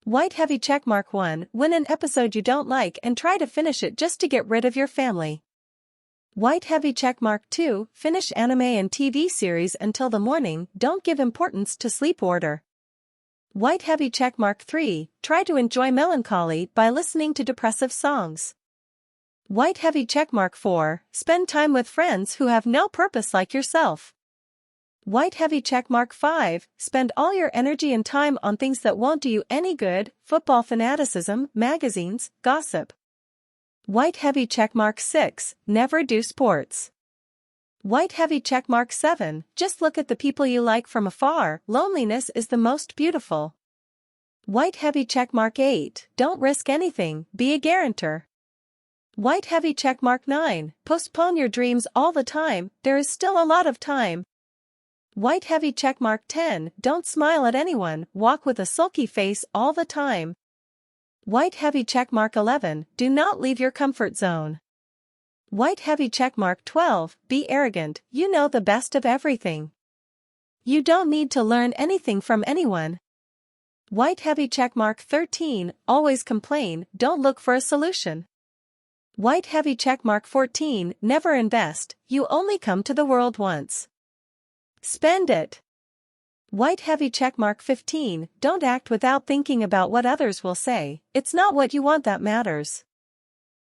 White heavy checkmark 1. Win an episode you don't like and try to finish it just to get rid of your family. White heavy checkmark 2. Finish anime and TV series until the morning, don't give importance to sleep order. White heavy checkmark 3. Try to enjoy melancholy by listening to depressive songs. White heavy checkmark 4. Spend time with friends who have no purpose like yourself. White heavy checkmark 5. Spend all your energy and time on things that won't do you any good, football fanaticism, magazines, gossip. White heavy checkmark 6. Never do sports. White heavy checkmark 7. Just look at the people you like from afar, loneliness is the most beautiful. White heavy checkmark 8. Don't risk anything, be a guarantor. White heavy checkmark 9. Postpone your dreams all the time, there is still a lot of time. White heavy checkmark 10. Don't smile at anyone, walk with a sulky face all the time. White heavy checkmark 11. Do not leave your comfort zone. White heavy checkmark 12. Be arrogant, you know the best of everything. You don't need to learn anything from anyone. White heavy checkmark 13. Always complain, don't look for a solution. White heavy checkmark 14. Never invest, you only come to the world once. Spend it. White heavy checkmark 15. Don't act without thinking about what others will say, it's not what you want that matters.